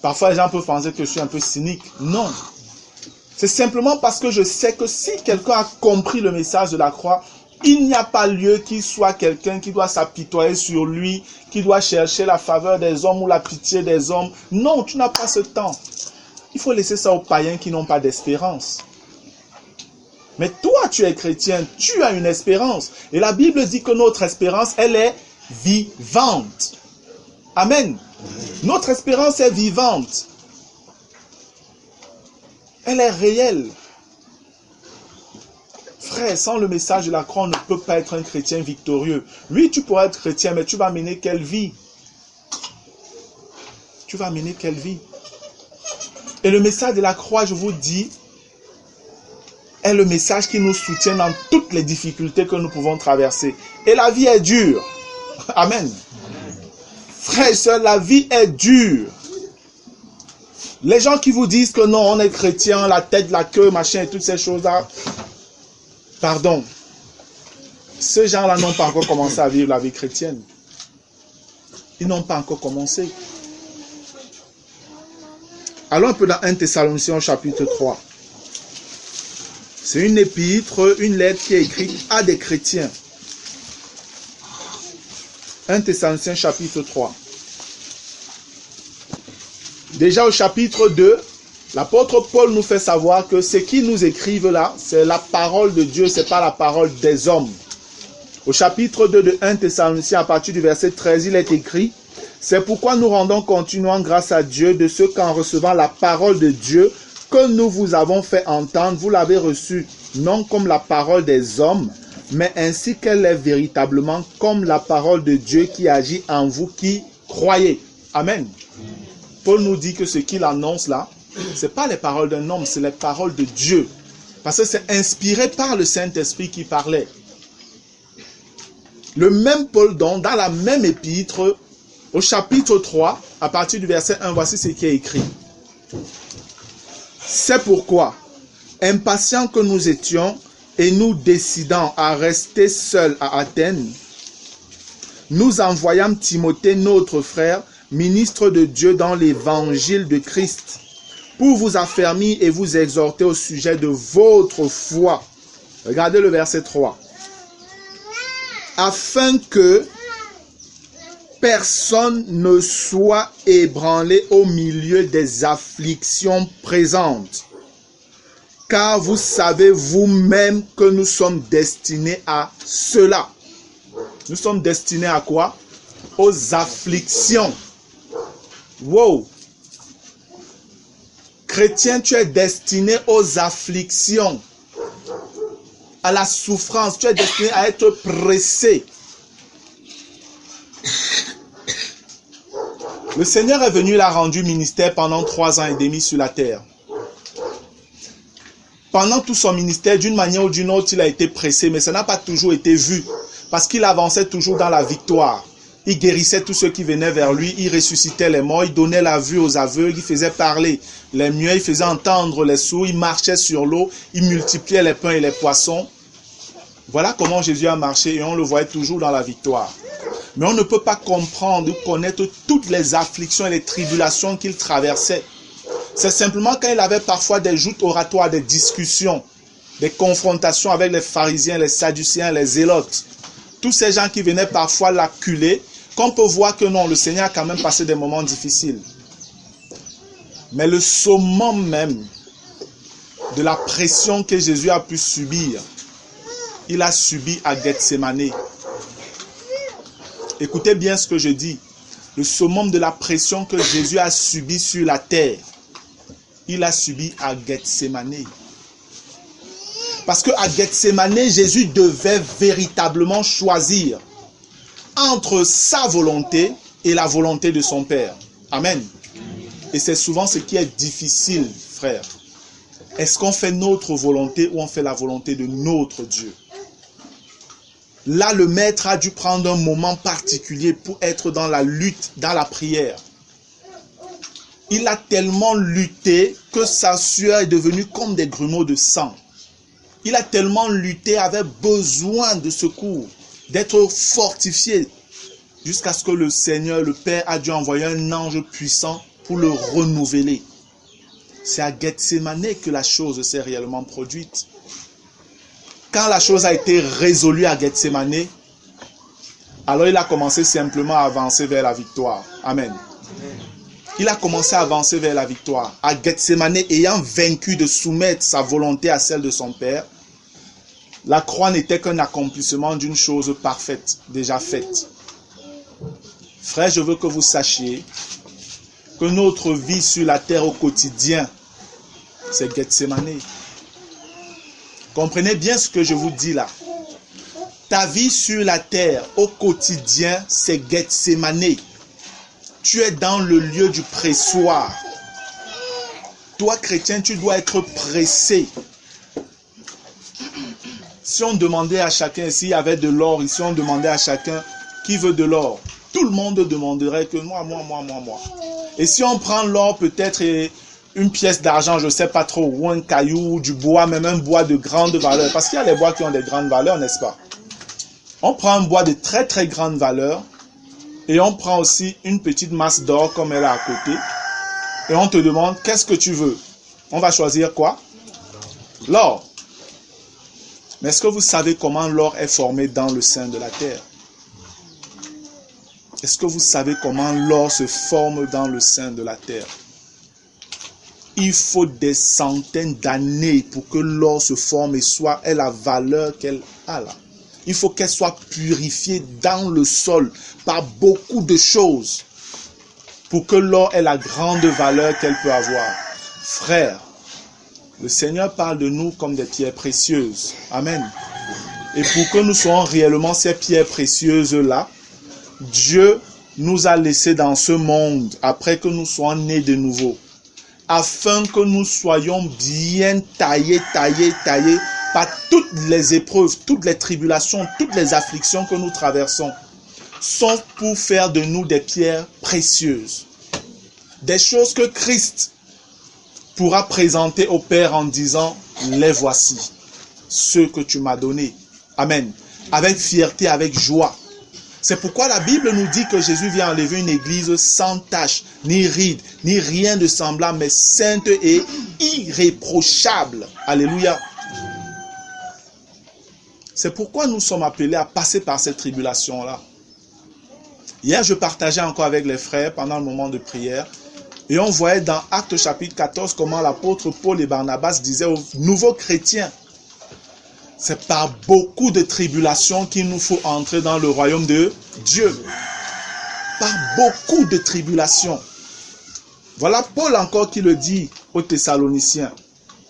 Parfois, les gens peuvent penser que je suis un peu cynique. Non. C'est simplement parce que je sais que si quelqu'un a compris le message de la croix, il n'y a pas lieu qu'il soit quelqu'un qui doit s'apitoyer sur lui, qui doit chercher la faveur des hommes ou la pitié des hommes. Non, tu n'as pas ce temps. Il faut laisser ça aux païens qui n'ont pas d'espérance. Mais toi, tu es chrétien, tu as une espérance. Et la Bible dit que notre espérance, elle est vivante. Amen. Notre espérance est vivante. Elle est réelle. Frère, sans le message de la croix, on ne peut pas être un chrétien victorieux. Oui, tu pourras être chrétien, mais tu vas mener quelle vie? Tu vas mener quelle vie? Et le message de la croix, je vous dis, est le message qui nous soutient dans toutes les difficultés que nous pouvons traverser. Et la vie est dure. Amen. Frère et soeur, la vie est dure. Les gens qui vous disent que non, on est chrétien, la tête, la queue, machin et toutes ces choses-là, pardon, ces gens-là n'ont pas encore commencé à vivre la vie chrétienne. Ils n'ont pas encore commencé. Allons un peu dans 1 Thessaloniciens chapitre 3. C'est une épître, une lettre qui est écrite à des chrétiens. 1 Thessaloniciens chapitre 3. Déjà au chapitre 2, l'apôtre Paul nous fait savoir que ce qu'ils nous écrivent là, c'est la parole de Dieu, ce n'est pas la parole des hommes. Au chapitre 2 de 1 Thessaloniciens, à partir du verset 13, il est écrit: c'est pourquoi nous rendons continuellement grâce à Dieu de ce qu'en recevant la parole de Dieu que nous vous avons fait entendre, vous l'avez reçue non comme la parole des hommes, mais ainsi qu'elle est véritablement comme la parole de Dieu qui agit en vous qui croyez. Amen. Paul nous dit que ce qu'il annonce là, ce n'est pas les paroles d'un homme, c'est les paroles de Dieu. Parce que c'est inspiré par le Saint-Esprit qui parlait. Le même Paul, dans la même épître, au chapitre 3, à partir du verset 1, voici ce qui est écrit. C'est pourquoi, impatients que nous étions et nous décidant à rester seuls à Athènes, nous envoyâmes Timothée, notre frère, ministre de Dieu dans l'évangile de Christ, pour vous affermir et vous exhorter au sujet de votre foi. Regardez le verset 3. Afin que personne ne soit ébranlé au milieu des afflictions présentes. Car vous savez vous-même que nous sommes destinés à cela. Nous sommes destinés à quoi? Aux afflictions. Wow! Chrétien, tu es destiné aux afflictions, à la souffrance. Tu es destiné à être pressé. Le Seigneur est venu, il a rendu ministère pendant 3 ans et demi sur la terre. Pendant tout son ministère, d'une manière ou d'une autre, il a été pressé, mais ça n'a pas toujours été vu, parce qu'il avançait toujours dans la victoire. Il guérissait tous ceux qui venaient vers lui, il ressuscitait les morts, il donnait la vue aux aveugles, il faisait parler les muets, il faisait entendre les sourds, il marchait sur l'eau, il multipliait les pains et les poissons. Voilà comment Jésus a marché et on le voyait toujours dans la victoire. Mais on ne peut pas comprendre ou connaître toutes les afflictions et les tribulations qu'il traversait. C'est simplement quand il avait parfois des joutes oratoires, des discussions, des confrontations avec les pharisiens, les sadducéens, les zélotes. Tous ces gens qui venaient parfois l'acculer, qu'on peut voir que non, le Seigneur a quand même passé des moments difficiles. Mais le summum même de la pression que Jésus a pu subir, il a subi à Gethsémane. Écoutez bien ce que je dis. Le summum de la pression que Jésus a subi sur la terre, il a subi à Gethsémane. Parce qu'à Gethsémane, Jésus devait véritablement choisir entre sa volonté et la volonté de son Père. Amen. Et c'est souvent ce qui est difficile, frère. Est-ce qu'on fait notre volonté ou on fait la volonté de notre Dieu? Là, le maître a dû prendre un moment particulier pour être dans la lutte, dans la prière. Il a tellement lutté que sa sueur est devenue comme des grumeaux de sang. Il a tellement lutté, avait besoin de secours, d'être fortifié, jusqu'à ce que le Seigneur, le Père, a dû envoyer un ange puissant pour le renouveler. C'est à Gethsémane que la chose s'est réellement produite. Quand la chose a été résolue à Gethsémane, alors il a commencé simplement à avancer vers la victoire. Amen. Il a commencé à avancer vers la victoire. À Gethsémane, ayant vaincu de soumettre sa volonté à celle de son Père, la croix n'était qu'un accomplissement d'une chose parfaite, déjà faite. Frère, je veux que vous sachiez que notre vie sur la terre au quotidien, c'est Gethsémane. Comprenez bien ce que je vous dis là. Ta vie sur la terre au quotidien, c'est Gethsémane. Tu es dans le lieu du pressoir. Toi, chrétien, tu dois être pressé. Si on demandait à chacun, s'il y avait de l'or, ici on demandait à chacun qui veut de l'or, tout le monde demanderait que moi. Et si on prend l'or, peut-être une pièce d'argent, je ne sais pas trop, ou un caillou, du bois, même un bois de grande valeur, parce qu'il y a les bois qui ont des grandes valeurs, n'est-ce pas? On prend un bois de très très grande valeur, et on prend aussi une petite masse d'or comme elle est à côté, et on te demande, qu'est-ce que tu veux? On va choisir quoi? L'or. Mais est-ce que vous savez comment l'or est formé dans le sein de la terre? Est-ce que vous savez comment l'or se forme dans le sein de la terre? Il faut des centaines d'années pour que l'or se forme et ait la valeur qu'elle a là. Il faut qu'elle soit purifiée dans le sol par beaucoup de choses pour que l'or ait la grande valeur qu'elle peut avoir. Frère, le Seigneur parle de nous comme des pierres précieuses. Amen. Et pour que nous soyons réellement ces pierres précieuses-là, Dieu nous a laissés dans ce monde après que nous soyons nés de nouveau, afin que nous soyons bien taillés par toutes les épreuves, toutes les tribulations, toutes les afflictions que nous traversons, sont pour faire de nous des pierres précieuses. Des choses que Christ pourra présenter au Père en disant, les voici, ceux que tu m'as donnés. Amen. Avec fierté, avec joie. C'est pourquoi la Bible nous dit que Jésus vient enlever une église sans tache, ni ride, ni rien de semblable, mais sainte et irréprochable. Alléluia. C'est pourquoi nous sommes appelés à passer par cette tribulation-là. Hier, je partageais encore avec les frères pendant le moment de prière. Et on voyait dans Actes chapitre 14 comment l'apôtre Paul et Barnabas disaient aux nouveaux chrétiens, c'est par beaucoup de tribulations qu'il nous faut entrer dans le royaume de Dieu. Par beaucoup de tribulations. Voilà Paul encore qui le dit aux Thessaloniciens.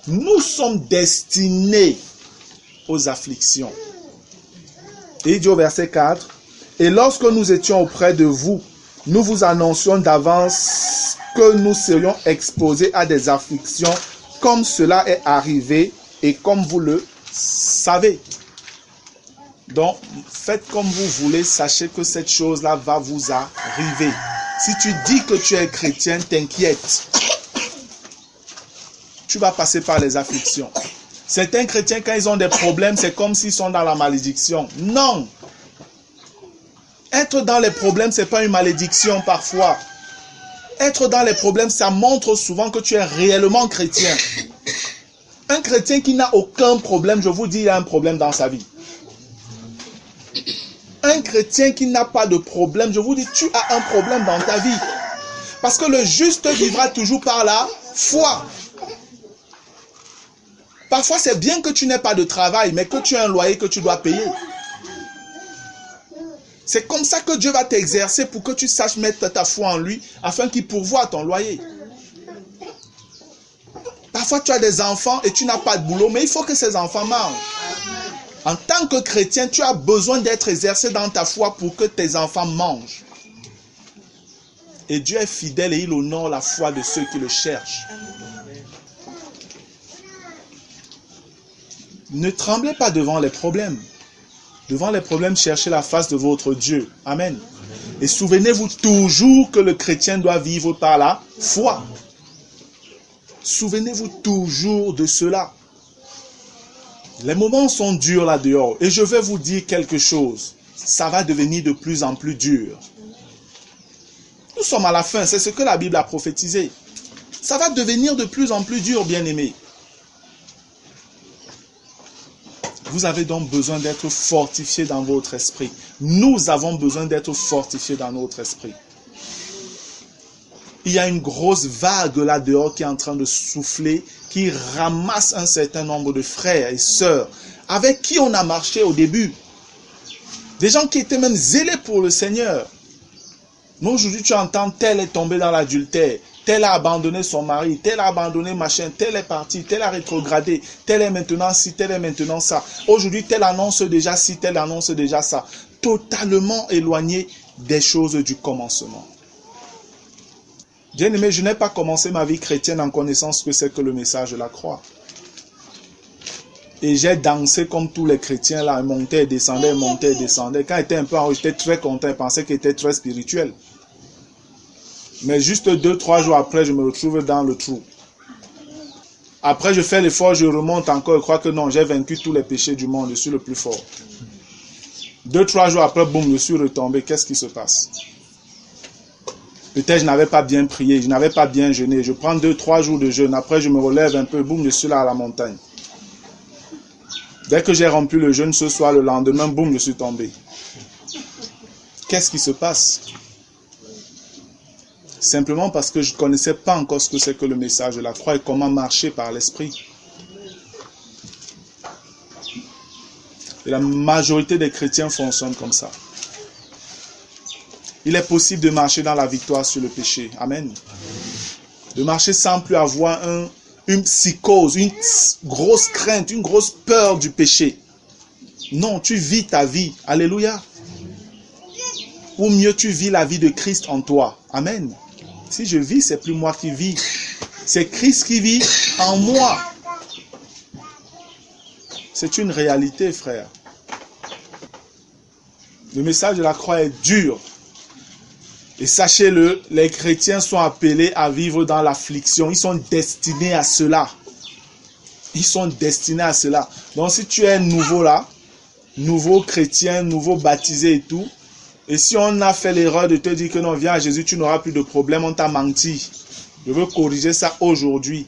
Nous sommes destinés aux afflictions. Et il dit au verset 4, « Et lorsque nous étions auprès de vous, nous vous annoncions d'avance que nous serions exposés à des afflictions comme cela est arrivé et comme vous le savez. » Donc, faites comme vous voulez, sachez que cette chose-là va vous arriver. Si tu dis que tu es chrétien, t'inquiète. Tu vas passer par les afflictions. Certains chrétiens, quand ils ont des problèmes, c'est comme s'ils sont dans la malédiction. Non! Être dans les problèmes, ce n'est pas une malédiction parfois. Être dans les problèmes, ça montre souvent que tu es réellement chrétien. Un chrétien qui n'a aucun problème, je vous dis, il a un problème dans sa vie. Un chrétien qui n'a pas de problème, je vous dis, tu as un problème dans ta vie. Parce que le juste vivra toujours par la foi. Parfois, c'est bien que tu n'aies pas de travail, mais que tu aies un loyer que tu dois payer. C'est comme ça que Dieu va t'exercer pour que tu saches mettre ta foi en lui, afin qu'il pourvoie ton loyer. Parfois, tu as des enfants et tu n'as pas de boulot, mais il faut que ces enfants mangent. En tant que chrétien, tu as besoin d'être exercé dans ta foi pour que tes enfants mangent. Et Dieu est fidèle et il honore la foi de ceux qui le cherchent. Ne tremblez pas devant les problèmes. Devant les problèmes, cherchez la face de votre Dieu. Amen. Et souvenez-vous toujours que le chrétien doit vivre par la foi. Souvenez-vous toujours de cela. Les moments sont durs là dehors. Et je vais vous dire quelque chose. Ça va devenir de plus en plus dur. Nous sommes à la fin. C'est ce que la Bible a prophétisé. Ça va devenir de plus en plus dur, bien-aimés. Vous avez donc besoin d'être fortifié dans votre esprit. Nous avons besoin d'être fortifiés dans notre esprit. Il y a une grosse vague là dehors qui est en train de souffler, qui ramasse un certain nombre de frères et sœurs avec qui on a marché au début. Des gens qui étaient même zélés pour le Seigneur. Mais aujourd'hui, tu entends, tel est tombé dans l'adultère. Tel a abandonné son mari, tel a abandonné machin, tel est parti, tel a rétrogradé, tel est maintenant ci, tel est maintenant ça. Aujourd'hui, tel annonce déjà ci, tel annonce déjà ça. Totalement éloigné des choses du commencement. Bien-aimé, je n'ai pas commencé ma vie chrétienne en connaissant ce que c'est que le message de la croix. Et j'ai dansé comme tous les chrétiens là, montait et descendait, montait et descendait. Quand j'étais un peu en haut, j'étais très content, je pensais qu'il était très spirituel. Mais juste 2-3 jours après, je me retrouve dans le trou. Après, je fais l'effort, je remonte encore. Je crois que non, j'ai vaincu tous les péchés du monde. Je suis le plus fort. 2-3 jours après, boum, je suis retombé. Qu'est-ce qui se passe? Peut-être je n'avais pas bien prié, je n'avais pas bien jeûné. Je prends 2-3 jours de jeûne. Après, je me relève un peu. Boum, je suis là à la montagne. Dès que j'ai rempli le jeûne ce soir, le lendemain, boum, je suis tombé. Qu'est-ce qui se passe? Simplement parce que je ne connaissais pas encore ce que c'est que le message de la croix et comment marcher par l'esprit. Et la majorité des chrétiens fonctionnent comme ça. Il est possible de marcher dans la victoire sur le péché. Amen. De marcher sans plus avoir une psychose, une grosse crainte, une grosse peur du péché. Non, tu vis ta vie. Alléluia. pour mieux tu vis la vie de Christ en toi. Amen. Si je vis, c'est plus moi qui vis. C'est Christ qui vit en moi. C'est une réalité, frère. Le message de la croix est dur. Et sachez-le, les chrétiens sont appelés à vivre dans l'affliction. Ils sont destinés à cela. Ils sont destinés à cela. Donc si tu es nouveau là, nouveau chrétien, nouveau baptisé et tout, et si on a fait l'erreur de te dire que non, viens à Jésus, tu n'auras plus de problème, on t'a menti. Je veux corriger ça aujourd'hui.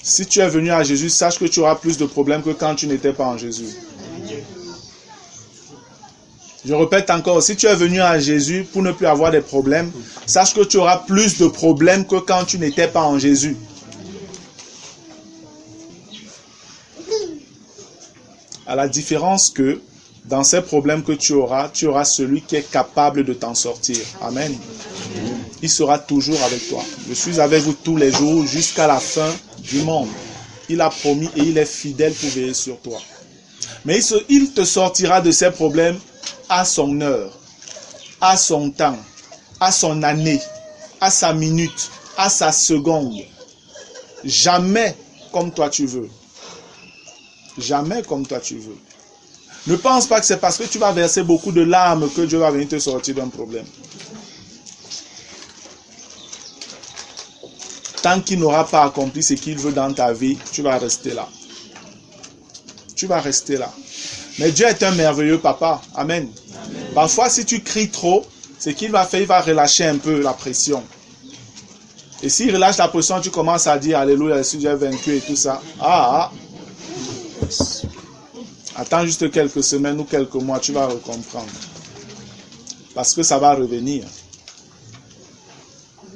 Si tu es venu à Jésus, sache que tu auras plus de problèmes que quand tu n'étais pas en Jésus. Je répète encore, si tu es venu à Jésus pour ne plus avoir des problèmes, sache que tu auras plus de problèmes que quand tu n'étais pas en Jésus. À la différence que, dans ces problèmes que tu auras celui qui est capable de t'en sortir. Amen. Il sera toujours avec toi. Je suis avec vous tous les jours jusqu'à la fin du monde. Il a promis et il est fidèle pour veiller sur toi. Mais il te sortira de ces problèmes à son heure, à son temps, à son année, à sa minute, à sa seconde. Jamais comme toi tu veux. Jamais comme toi tu veux. Ne pense pas que c'est parce que tu vas verser beaucoup de larmes que Dieu va venir te sortir d'un problème. Tant qu'il n'aura pas accompli ce qu'il veut dans ta vie, tu vas rester là. Tu vas rester là. Mais Dieu est un merveilleux papa. Amen. Parfois, si tu cries trop, ce qu'il va faire, il va relâcher un peu la pression. Et s'il relâche la pression, tu commences à dire Alléluia, si Dieu est vaincu et tout ça. Attends juste quelques semaines ou quelques mois, tu vas comprendre. Parce que ça va revenir.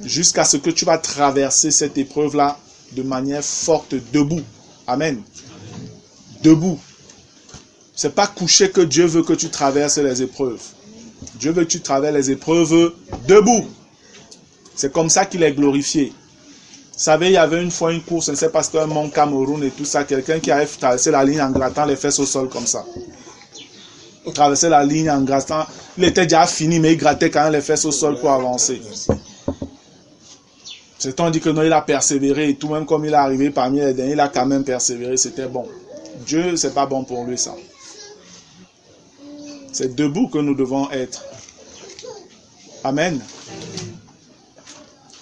Jusqu'à ce que tu vas traverser cette épreuve-là de manière forte, debout. Amen. Debout. Ce n'est pas couché que Dieu veut que tu traverses les épreuves. Dieu veut que tu traverses les épreuves debout. C'est comme ça qu'il est glorifié. Vous savez, il y avait une fois une course, je ne sais pas si c'était un mont Cameroun et tout ça, quelqu'un qui avait traversé la ligne en grattant les fesses au sol comme ça. Il traversait la ligne en grattant, il était déjà fini, mais il grattait quand même les fesses au sol pour avancer. C'est-on dit que non, il a persévéré et tout, même comme il est arrivé parmi les derniers, il a quand même persévéré, c'était bon. Dieu, c'est pas bon pour lui ça. C'est debout que nous devons être. Amen.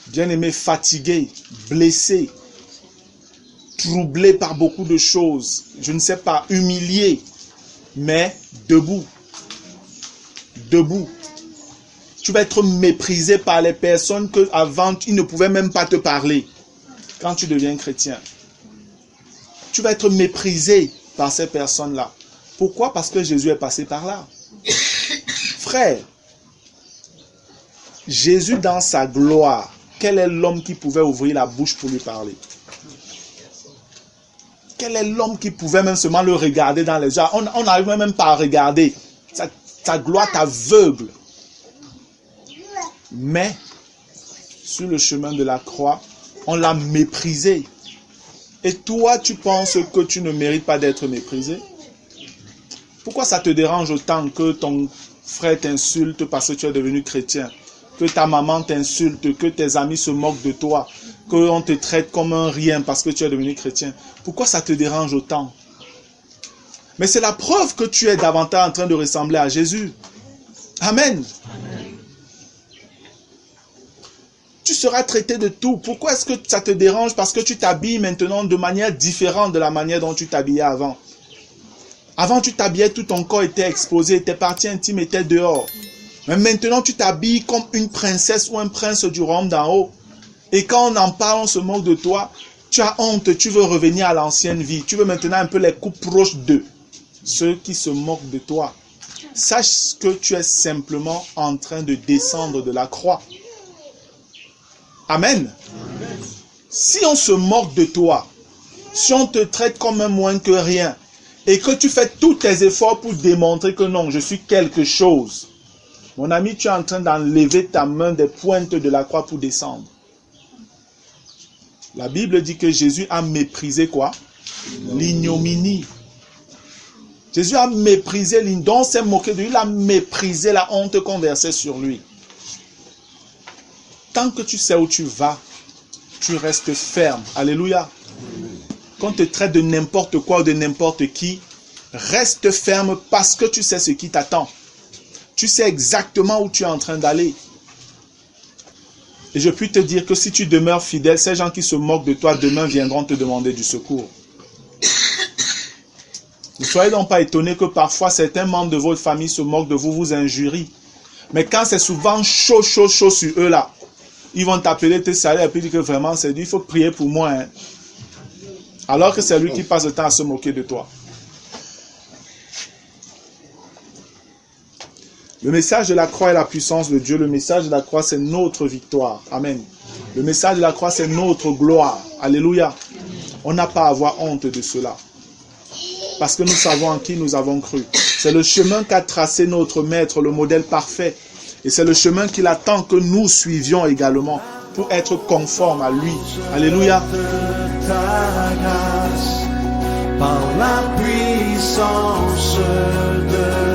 Bien-aimé, fatigué, blessé, troublé par beaucoup de choses, je ne sais pas, humilié, mais debout. Debout. Tu vas être méprisé par les personnes que avant ils ne pouvaient même pas te parler. Quand tu deviens chrétien, tu vas être méprisé par ces personnes-là. Pourquoi? Parce que Jésus est passé par là. Frère, Jésus dans sa gloire, quel est l'homme qui pouvait ouvrir la bouche pour lui parler? Quel est l'homme qui pouvait même seulement le regarder dans les yeux? On n'arrive même pas à regarder. Sa gloire t'aveugle. Mais, sur le chemin de la croix, on l'a méprisé. Et toi, tu penses que tu ne mérites pas d'être méprisé? Pourquoi ça te dérange autant que ton frère t'insulte parce que tu es devenu chrétien? Que ta maman t'insulte, que tes amis se moquent de toi, qu'on te traite comme un rien parce que tu es devenu chrétien. Pourquoi ça te dérange autant? Mais c'est la preuve que tu es davantage en train de ressembler à Jésus. Amen. Tu seras traité de tout. Pourquoi est-ce que ça te dérange? Parce que tu t'habilles maintenant de manière différente de la manière dont tu t'habillais avant. Avant, tu t'habillais, tout ton corps était exposé, tes parties intimes étaient dehors. Mais maintenant, tu t'habilles comme une princesse ou un prince du royaume d'en haut. Et quand on en parle, on se moque de toi. Tu as honte, tu veux revenir à l'ancienne vie. Tu veux maintenant un peu les coups proches d'eux. Ceux qui se moquent de toi. Sache que tu es simplement en train de descendre de la croix. Amen. Si on se moque de toi, si on te traite comme un moins que rien, et que tu fais tous tes efforts pour démontrer que non, je suis quelque chose, mon ami, tu es en train d'enlever ta main des pointes de la croix pour descendre. La Bible dit que Jésus a méprisé quoi? L'ignominie. Jésus a méprisé l'indon, on s'est moqué de lui, il a méprisé la honte qu'on versait sur lui. Tant que tu sais où tu vas, tu restes ferme. Alléluia. Qu'on te traite de n'importe quoi ou de n'importe qui, reste ferme parce que tu sais ce qui t'attend. Tu sais exactement où tu es en train d'aller. Et je puis te dire que si tu demeures fidèle, ces gens qui se moquent de toi demain viendront te demander du secours. Ne soyez donc pas étonnés que parfois certains membres de votre famille se moquent de vous, vous injurient. Mais quand c'est souvent chaud sur eux là, ils vont t'appeler, te saluer et puis dire que vraiment c'est Dieu, il faut prier pour moi. Hein. Alors que c'est lui qui passe le temps à se moquer de toi. Le message de la croix est la puissance de Dieu. Le message de la croix, c'est notre victoire. Amen. Le message de la croix, c'est notre gloire. Alléluia. On n'a pas à avoir honte de cela. Parce que nous savons en qui nous avons cru. C'est le chemin qu'a tracé notre maître, le modèle parfait. Et c'est le chemin qu'il attend que nous suivions également pour être conformes à lui. Alléluia. Par la puissance de